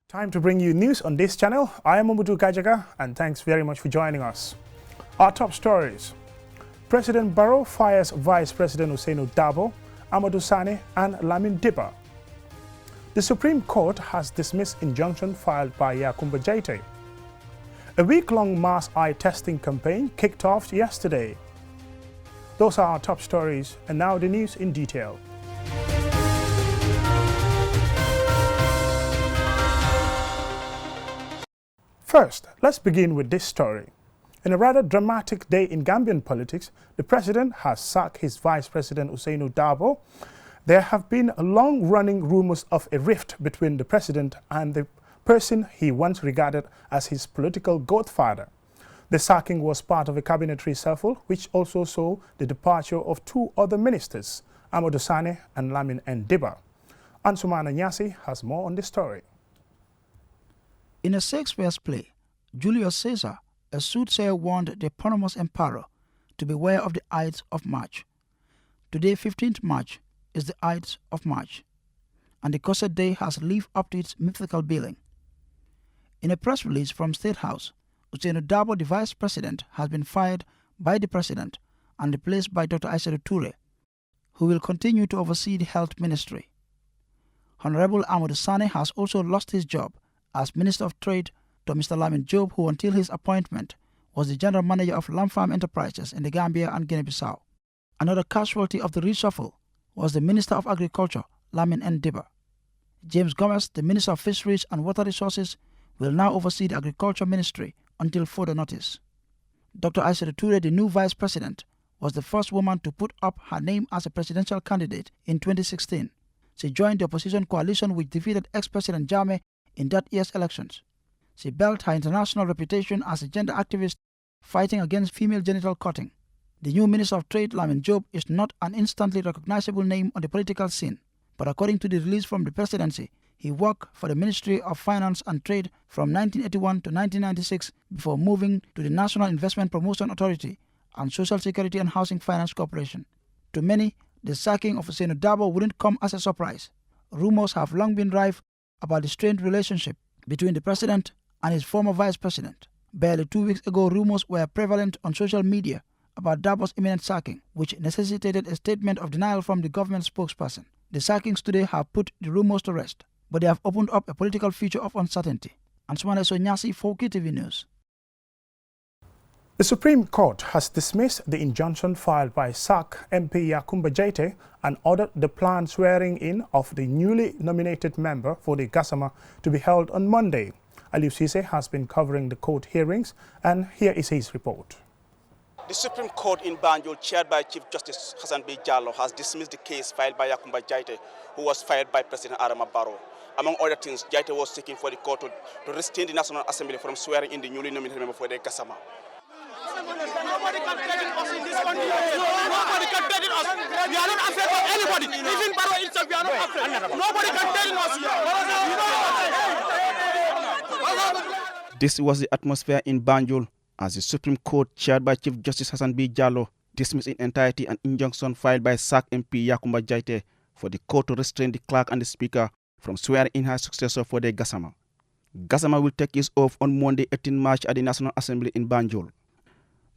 Time to bring you news on this channel. I am Umudu Kajaga and thanks very much for joining us. Our top stories. President Barrow fires Vice President Ousainou Darboe, Amadou Sane and Lamin Dibba. The Supreme Court has dismissed injunction filed by Yakumba Jaite. A week-long mass eye testing campaign kicked off yesterday. Those are our top stories, and now the news in detail. First, let's begin with this story. In a rather dramatic day in Gambian politics, the president has sacked his vice president Ousainou Darboe. There have been long-running rumors of a rift between the president and the person he once regarded as his political godfather. The sacking was part of a cabinet reshuffle, which also saw the departure of two other ministers, Amadou Sane and Lamin Dibba. Ansumana Nyasi has more on this story. In a Shakespeare's play, Julius Caesar, a soothsayer, warned the eponymous emperor to beware of the Ides of March. Today, 15th March, is the Ides of March, and the cursed day has lived up to its mythical billing. In a press release from State House, Ousainou Darboe, the vice president, has been fired by the president and replaced by Dr. Aissatou Touré, who will continue to oversee the health ministry. Honorable Amadou Sane has also lost his job as Minister of Trade to Mr. Lamin Jobe, who until his appointment was the general manager of Lamb Farm Enterprises in the Gambia and Guinea-Bissau. Another casualty of the reshuffle was the Minister of Agriculture, Lamin Dibba. James Gomez, the Minister of Fisheries and Water Resources, will now oversee the Agriculture Ministry until further notice. Dr. Aissatou Touré, the new vice president, was the first woman to put up her name as a presidential candidate in 2016. She joined the opposition coalition which defeated ex-President Jammeh in that year's elections. She built her international reputation as a gender activist fighting against female genital cutting. The new Minister of Trade, Lamin Jobe, is not an instantly recognizable name on the political scene, but according to the release from the presidency, he worked for the Ministry of Finance and Trade from 1981 to 1996 before moving to the National Investment Promotion Authority and Social Security and Housing Finance Corporation. To many, the sacking of Ousainou Darboe wouldn't come as a surprise. Rumors have long been rife about the strained relationship between the president and his former vice president. Barely 2 weeks ago, rumors were prevalent on social media about Darboe's imminent sacking, which necessitated a statement of denial from the government spokesperson. The sackings today have put the rumors to rest, but they have opened up a political future of uncertainty. Ansumana Sonyasi for KTV News. The Supreme Court has dismissed the injunction filed by SAC MP Yakumba Jaite and ordered the planned swearing-in of the newly nominated member for the Gassama to be held on Monday. Aliou Cisse has been covering the court hearings, and here is his report. The Supreme Court in Banjul, chaired by Chief Justice Hassan B. Jallow, has dismissed the case filed by Yakumba Jaite, who was fired by President Adama Barrow. Among other things, Jaite was seeking for the court to restrain the National Assembly from swearing in the newly nominated member for the Gassama. Nobody can threaten us in this country. Nobody can threaten us. We are not afraid of anybody. Even Barrow himself, we are not afraid. Nobody can threaten us here. This was the atmosphere in Banjul as the Supreme Court, chaired by Chief Justice Hassan B. Jallow, dismissed in entirety an injunction filed by SAC MP Yakumba Jaite for the court to restrain the clerk and the speaker from swearing in her successor for the Gassama. Gassama will take his oath on Monday, 18 March at the National Assembly in Banjul.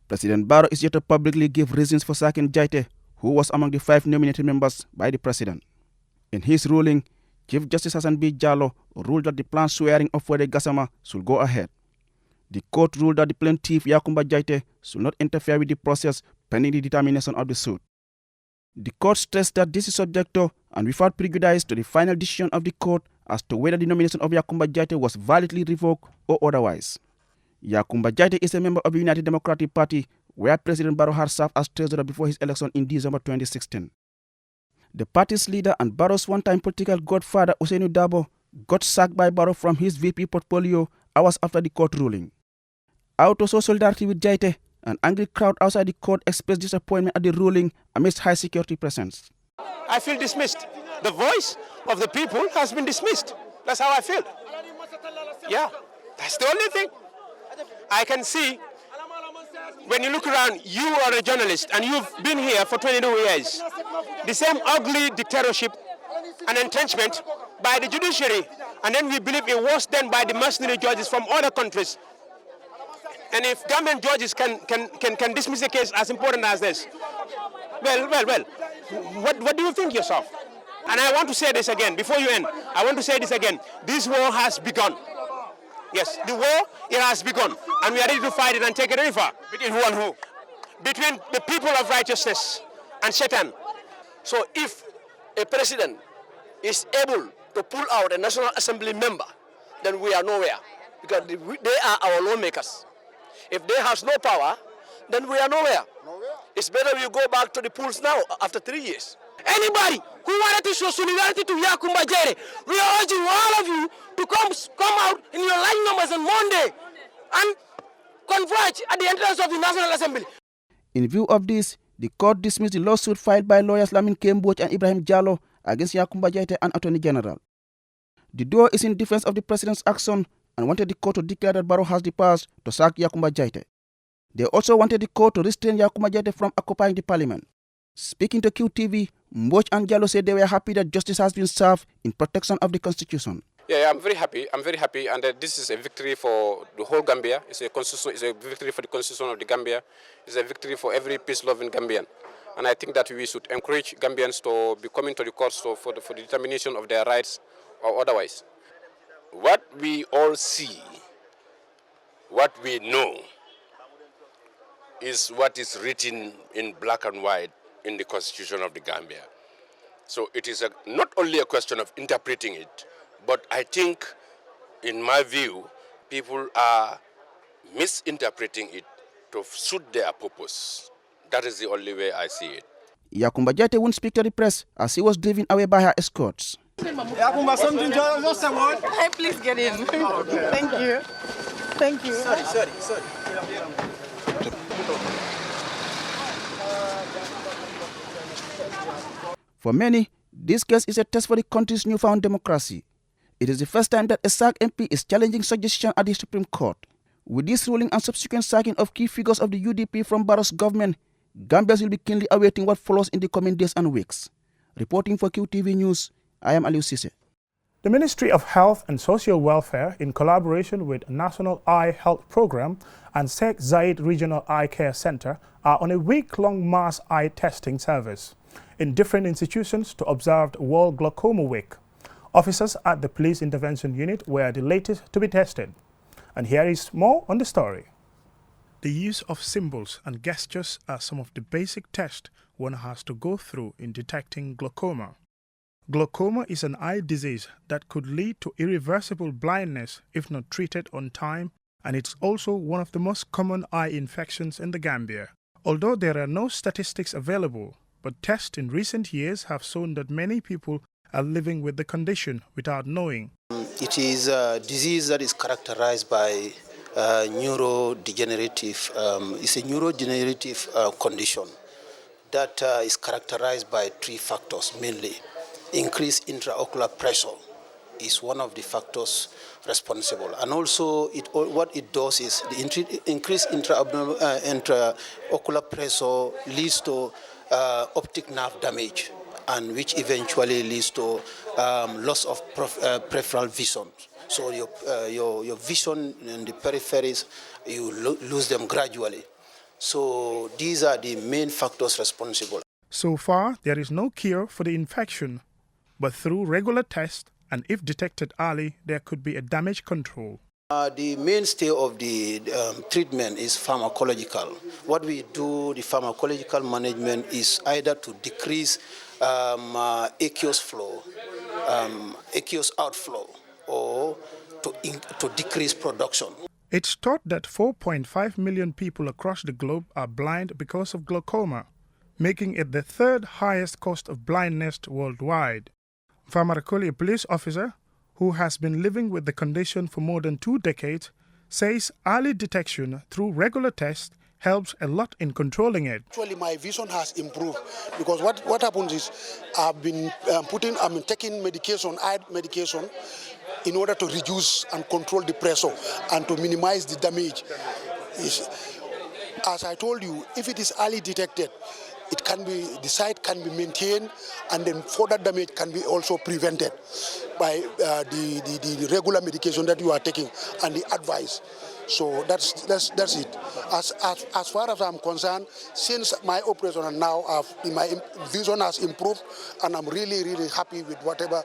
President Barrow is yet to publicly give reasons for sacking Jaite, who was among the 5 nominated members by the president. In his ruling, Chief Justice Hassan B. Jallow ruled that the planned swearing of the Gassama should go ahead. The court ruled that the plaintiff Yakumba Jaite should not interfere with the process pending the determination of the suit. The court stressed that this is subject to and without prejudice to the final decision of the court as to whether the nomination of Yakumba Jaite was validly revoked or otherwise. Yakumba Jaite is a member of the United Democratic Party, where President Barrow had served as treasurer before his election in December 2016. The party's leader and Barrow's one-time political godfather, Ousainou Darboe, got sacked by Barrow from his VP portfolio hours after the court ruling. Out of solidarity with Jaite, an angry crowd outside the court expressed disappointment at the ruling amidst high security presence. I feel dismissed. The voice of the people has been dismissed. That's how I feel. Yeah, that's the only thing. I can see, when you look around, you are a journalist and you've been here for 22 years. The same ugly dictatorship and entrenchment by the judiciary And then we believe it was done by the mercenary judges from other countries. And if Gambian judges can dismiss a case as important as this, well, what do you think yourself? And I want to say this again, before you end, I want to say this again. This war has begun. Yes, the war, it has begun. And we are ready to fight it and take it very far. Between who and who? Between the people of righteousness and Satan. So if a president is able to pull out a National Assembly member, then we are nowhere, because they are our lawmakers. If they have no power, then we are nowhere. It's better we go back to the polls now after 3 years. Anybody who wanted to show solidarity to Yakumba Jere, we are urging all of you to come out in your large numbers on Monday and converge at the entrance of the National Assembly. In view of this, the court dismissed the lawsuit filed by lawyers Lamin Kemboch and Ibrahim Jallo against Yakumba Jaite and Attorney General. The duo is in defense of the president's action and wanted the court to declare that Barrow has the powers to sack Yakumba Jaite. They also wanted the court to restrain Yakumba Jaite from occupying the parliament. Speaking to QTV, Mboch and Jallo said they were happy that justice has been served in protection of the constitution. Yeah, I'm very happy, and this is a victory for the whole Gambia. It's a victory for the constitution of the Gambia. It's a victory for every peace-loving Gambian. And I think that we should encourage Gambians to be coming to the courts for the determination of their rights or otherwise. What we all see, what we know, is what is written in black and white in the constitution of the Gambia. So it is not only a question of interpreting it, but I think, in my view, people are misinterpreting it to suit their purpose. That is the only way I see it. Yakumba Jaite wouldn't speak to the press as he was driven away by her escorts. Yakumba, something just a word. Hey, please get in. Okay. Thank you. Thank you. Sorry. For many, this case is a test for the country's newfound democracy. It is the first time that a SAC MP is challenging such decision at the Supreme Court. With this ruling and subsequent sacking of key figures of the UDP from Barrow's government, Gambians will be keenly awaiting what follows in the coming days and weeks. Reporting for QTV News, I am Aliou Cisse. The Ministry of Health and Social Welfare, in collaboration with National Eye Health Program and Sheikh Zayed Regional Eye Care Center, are on a week-long mass eye testing service in different institutions to observe World Glaucoma Week. Officers at the Police Intervention Unit were the latest to be tested. And here is more on the story. The use of symbols and gestures are some of the basic tests one has to go through in detecting glaucoma. Glaucoma is an eye disease that could lead to irreversible blindness if not treated on time, and it's also one of the most common eye infections in the Gambia. Although there are no statistics available, but tests in recent years have shown that many people are living with the condition without knowing. It is a disease that is characterized by neurodegenerative. It's a neurodegenerative condition that is characterized by three factors mainly. Increased intraocular pressure is one of the factors responsible, and also what it does is the increased intraocular pressure leads to optic nerve damage, and which eventually leads to loss of peripheral vision. So your vision in the peripheries, you lose them gradually. So these are the main factors responsible. So far, there is no cure for the infection, but through regular tests, and if detected early, there could be a damage control. The mainstay of the treatment is pharmacological. What we do, the pharmacological management, is either to decrease aqueous flow, aqueous outflow, or to decrease production. It's thought that 4.5 million people across the globe are blind because of glaucoma, making it the third highest cause of blindness worldwide. Famarakoli, a police officer who has been living with the condition for more than 2 decades, says early detection through regular tests helps a lot in controlling it. Actually, my vision has improved because what happens is I've been taking medication, eye medication, in order to reduce and control the pressure and to minimize the damage. As I told you, if it is early detected, it can be, the site can be maintained, and then further damage can be also prevented by the regular medication that you are taking and the advice. So that's it. As far as I'm concerned, since my operation now, my vision has improved, and I'm really happy with whatever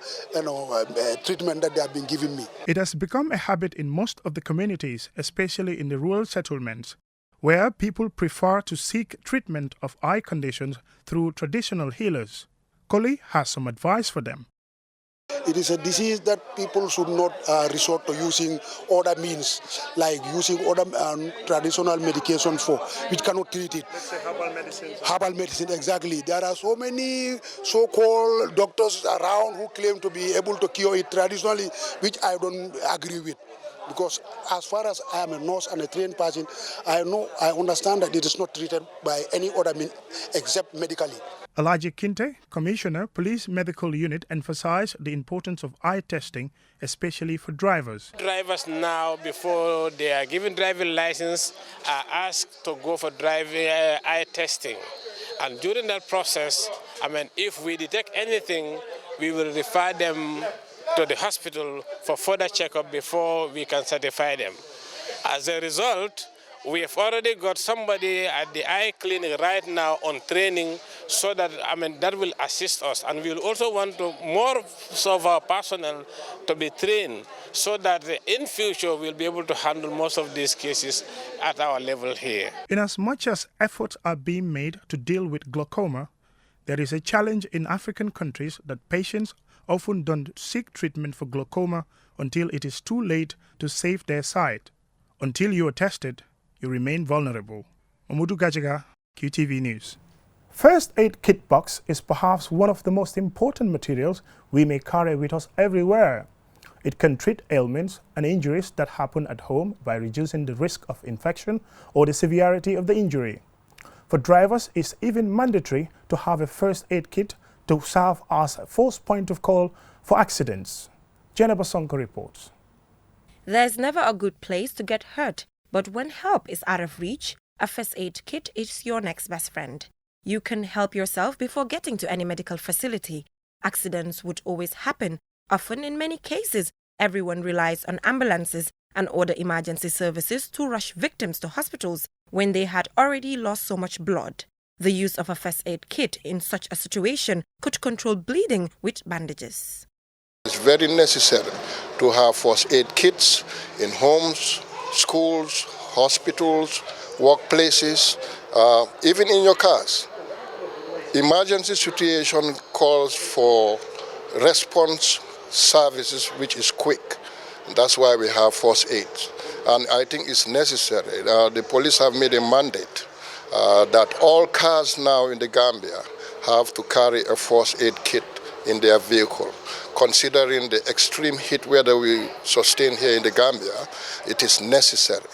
treatment that they have been giving me. It has become a habit in most of the communities, especially in the rural settlements, where people prefer to seek treatment of eye conditions through traditional healers. Koli has some advice for them. It is a disease that people should not resort to using other means, like using other traditional medication for, which cannot treat it. Let's say herbal medicine. Herbal medicine, exactly. There are so many so-called doctors around who claim to be able to cure it traditionally, which I don't agree with. Because as far as I am a nurse and a trained person, I understand that it is not treated by any other means except medically. Alaji Kinte, Commissioner, Police Medical Unit, emphasized the importance of eye testing, especially for drivers. Drivers now, before they are given driving license, are asked to go for driving eye testing. And during that process, if we detect anything, we will refer them to the hospital for further checkup before we can certify them. As a result, we have already got somebody at the eye clinic right now on training, so that that will assist us. And we will also want more of our personnel to be trained, so that in future we'll be able to handle most of these cases at our level here. In as much as efforts are being made to deal with glaucoma, there is a challenge in African countries that patients often don't seek treatment for glaucoma until it is too late to save their sight. Until you are tested, you remain vulnerable. Mamudu Gajaga, QTV News. First aid kit box is perhaps one of the most important materials we may carry with us everywhere. It can treat ailments and injuries that happen at home by reducing the risk of infection or the severity of the injury. For drivers, it's even mandatory to have a first aid kit to serve as a first point of call for accidents. Jenna Basonko reports. There's never a good place to get hurt, but when help is out of reach, a first aid kit is your next best friend. You can help yourself before getting to any medical facility. Accidents would always happen. Often, in many cases, everyone relies on ambulances and other emergency services to rush victims to hospitals when they had already lost so much blood. The use of a first aid kit in such a situation could control bleeding with bandages. It's very necessary to have first aid kits in homes, schools, hospitals, workplaces, even in your cars. Emergency situation calls for response services which is quick. That's why we have first aid. And I think it's necessary. The police have made a mandate that all cars now in the Gambia have to carry a first aid kit in their vehicle. Considering the extreme heat weather we sustain here in the Gambia, it is necessary.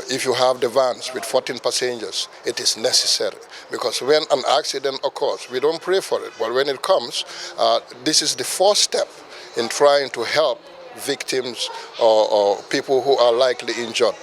If you have the vans with 14 passengers, it is necessary. Because when an accident occurs, we don't pray for it, but when it comes, this is the first step in trying to help victims or people who are likely injured.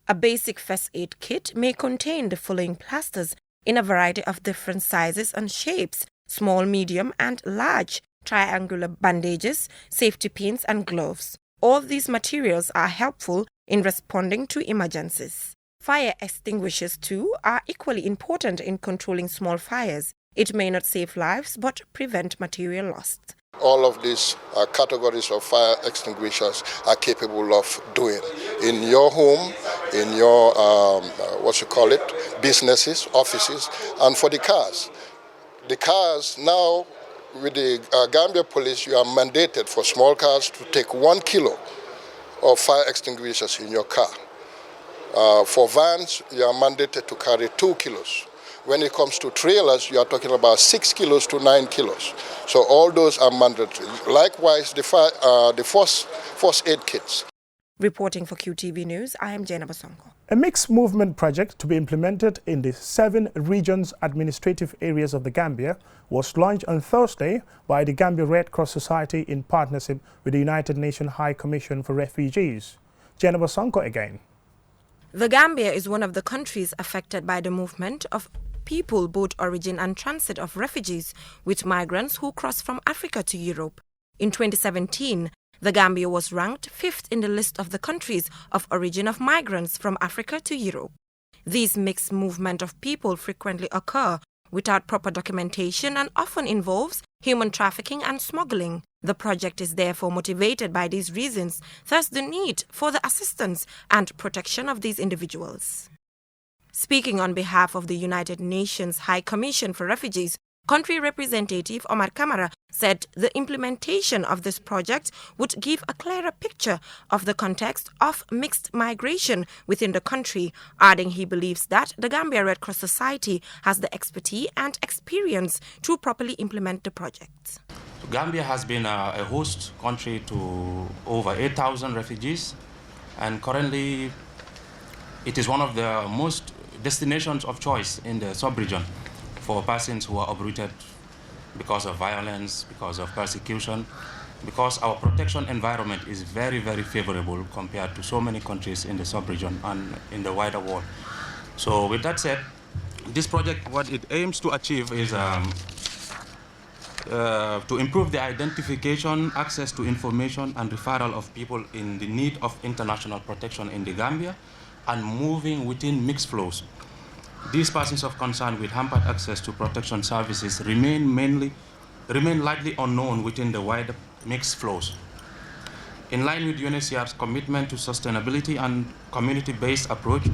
A basic first aid kit may contain the following plasters in a variety of different sizes and shapes: small, medium, and large, triangular bandages, safety pins, and gloves. All these materials are helpful in responding to emergencies. Fire extinguishers, too, are equally important in controlling small fires. It may not save lives, but prevent material loss. All of these categories of fire extinguishers are capable of doing in your home, in your, businesses, offices, and for the cars. The cars now, with the Gambia police, you are mandated for small cars to take 1 kilo of fire extinguishers in your car. For vans, you are mandated to carry 2 kilos. When it comes to trailers, you are talking about 6 kilos to 9 kilos. So all those are mandatory. Likewise, the first aid kits. Reporting for QTV News, I am Jenna Basonko. A mixed movement project to be implemented in the 7 regions administrative areas of the Gambia was launched on Thursday by the Gambia Red Cross Society in partnership with the United Nations High Commission for Refugees. Jenna Basonko again. The Gambia is one of the countries affected by the movement of people, both origin and transit of refugees, with migrants who cross from Africa to Europe. In 2017, the Gambia was ranked 5th in the list of the countries of origin of migrants from Africa to Europe. These mixed movement of people frequently occur without proper documentation and often involves human trafficking and smuggling. The project is therefore motivated by these reasons, thus the need for the assistance and protection of these individuals. Speaking on behalf of the United Nations High Commission for Refugees, Country Representative Omar Camara said the implementation of this project would give a clearer picture of the context of mixed migration within the country, adding he believes that the Gambia Red Cross Society has the expertise and experience to properly implement the project. Gambia has been a host country to over 8,000 refugees, and currently it is one of the most destinations of choice in the sub-region for persons who are uprooted because of violence, because of persecution, because our protection environment is very, very favorable compared to so many countries in the sub-region and in the wider world. So with that said, this project, what it aims to achieve is to improve the identification, access to information and referral of people in the need of international protection in the Gambia and moving within mixed flows. These persons of concern with hampered access to protection services remain largely unknown within the wider mixed flows. In line with UNHCR's commitment to sustainability and community-based approach,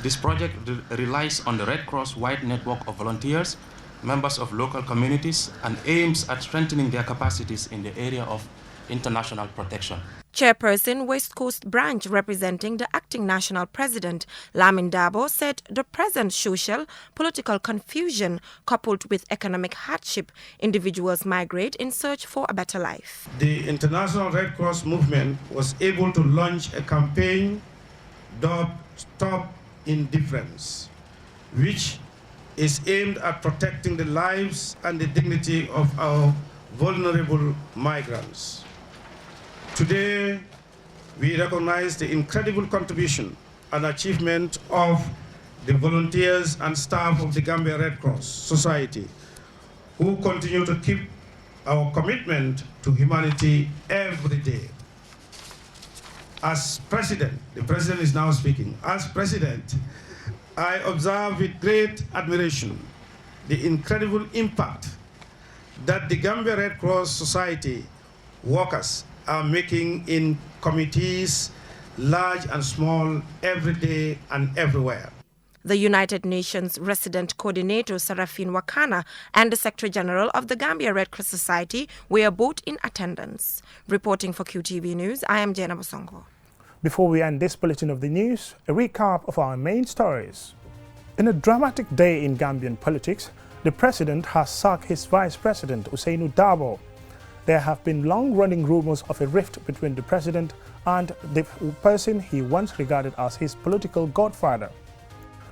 this project relies on the Red Cross-wide network of volunteers, members of local communities, and aims at strengthening their capacities in the area of international protection. Chairperson, West Coast Branch, representing the acting national president, Lamin Dabo, said the present social, political confusion coupled with economic hardship, individuals migrate in search for a better life. The International Red Cross movement was able to launch a campaign dubbed Stop Indifference, which is aimed at protecting the lives and the dignity of our vulnerable migrants. Today, we recognize the incredible contribution and achievement of the volunteers and staff of the Gambia Red Cross Society, who continue to keep our commitment to humanity every day. As president, the president is now speaking, as president, I observe with great admiration the incredible impact that the Gambia Red Cross Society workers are making in communities, large and small, every day and everywhere. The United Nations Resident Coordinator Sarafin Wakana and the Secretary General of the Gambia Red Cross Society were both in attendance. Reporting for QTV News, I am Jena Bosongo. Before we end this bulletin of the news, a recap of our main stories. In a dramatic day in Gambian politics, the President has sacked his Vice President Ousainu Dabo. There have been long-running rumors of a rift between the President and the person he once regarded as his political godfather.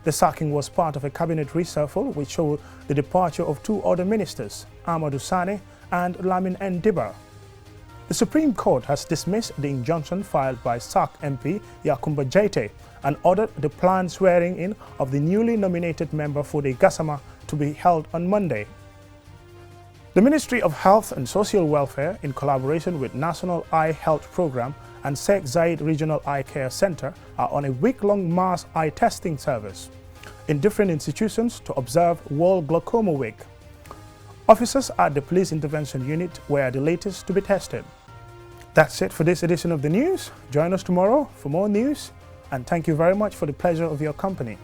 The sacking was part of a cabinet reshuffle which showed the departure of two other ministers, Amadou Sane and Lamin Ndiba. The Supreme Court has dismissed the injunction filed by SAC MP Yakumba Jaite and ordered the planned swearing-in of the newly nominated member for the Gassama to be held on Monday. The Ministry of Health and Social Welfare, in collaboration with National Eye Health Program and Sheikh Zayed Regional Eye Care Center, are on a week-long mass eye testing service in different institutions to observe World Glaucoma Week. Officers at the Police Intervention Unit were the latest to be tested. That's it for this edition of the news. Join us tomorrow for more news, and thank you very much for the pleasure of your company.